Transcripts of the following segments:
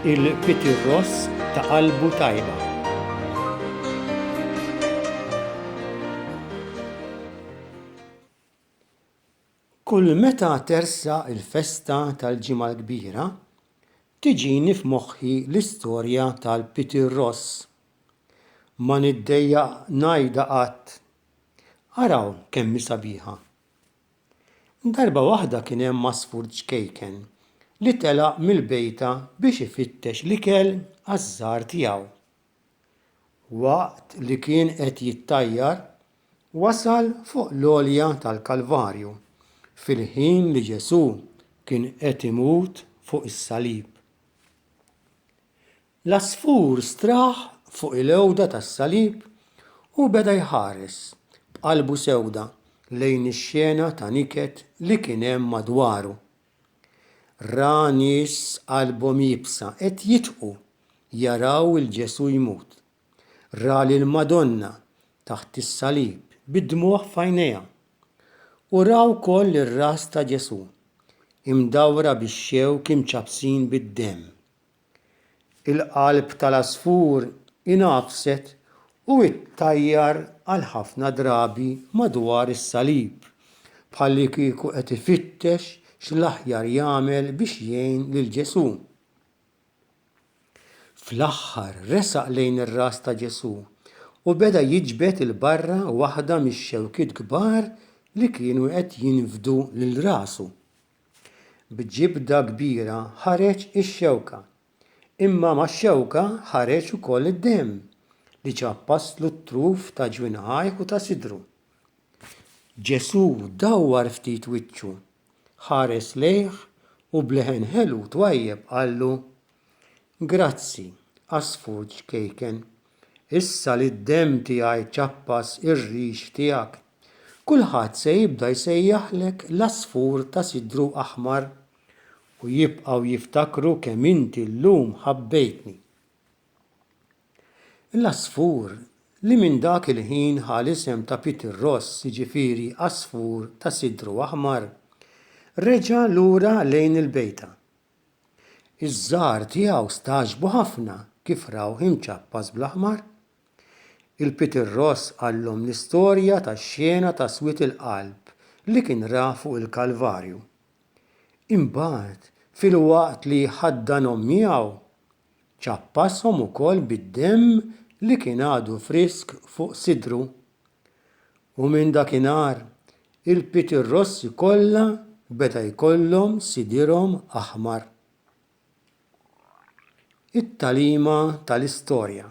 Il-Peter Ross ta' qalbu tajba. Kull meta tersa il-festa tal-ġimgħa l-kbira, tiġini f'moħħi l-istorja tal-Peter Ross. Ma niddejjaq ngħidha qatt. Araw kemm hi sabiħa. Darba waħda kien hemm Masfur ċkejken li telaq mill-bejta biex ifittex l-ikel għaż-żgħar tiegħu. Waqt li kien qed jittajjar, wasal fuq l-għolja tal-Kalvarju fil-ħin li Ġesu kien qed imut fuq is-salib. L-għasfur straħ fuq il-għewda tas-salib u beda jħares b'qalbu sewda lejn ix-xena ta' niket li kien hemm madwaru. Ra nies qalbhom jibsa qed jitqu jaraw il-Ġesu jmut. Ra lill-Madonna taħt is-salib bid-dmugħ f'għajnejha. U ra wkoll ir-ras ta' Ġesu imdawra bix-xewk imċabsin bid-demm. Il-qalb tal-għasfur inafset u ttajjar għal ħafna drabi madwar is-salib bħalli kieku qed ifittex x'l-aħjar jagħmel biex jgħin lil Ġesu. Fl-aħħar resaq lejn ir-ras ta' Ġesu u beda jiġbed il-barra waħda mix-xewkiet kbar li kienu qed jinfdu lil rasu. B'ġibda kbira ħareġ ix-xewka, imma max-xewka ħareġ ukoll id-demm li ċappaslu t-truf ta' ġwinħajh u ta' sidru. Ġesu dawwar ftit wiċċu, ħares lejh u bleħen ħelu twajjeb qallu: Grazzi, għasfur ċkejken, issa li d-demm tiegħi ċappas ir-rix tiegħek, kulħadd se jibda jsejjaħlek l-għasfur ta' sidru aħmar u jibqgħu jiftakru kemm inti llum ħabbejtni. L-għasfur li minn dak il-ħin ħal isem ta' Peter Ross, jiġifieri għasfur ta' sidru aħmar, reġa' lura lejn il-bejta. Iż-żgħar tiegħu staġbu ħafna kif raw imċappas bl-aħmar. Il-Peter Ross għallhom l-istorja tax-xena ta' swiet il-qalb li kien ra fuq il-Kalvarju. Imbagħad fil-waqt li ħaddanhom miegħu ċappashom ukoll bid-demm li kien għadu frisk fuq sidru. U minn dakinhar il-Peter Rossi kollha beda jkollhom sidirhom aħmar. It-tagħlima tal-istorja.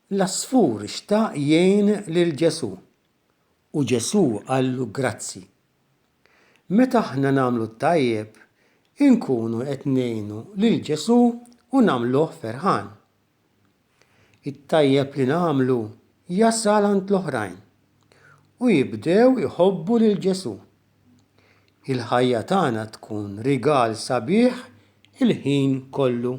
L-għasfur xtaq jgħin lil Ġesu u Ġesu qallu grazzi. Meta aħna nagħmlu t-tajjeb, inkunu qed ngħinu lil Ġesu u nagħmluh ferħan. It-tajjeb li nagħmlu jasal għand l-oħrajn u jibdew iħobbu lil Ġesu. Il-ħajja tagħna tkun rigal sabiħ il-ħin kollu.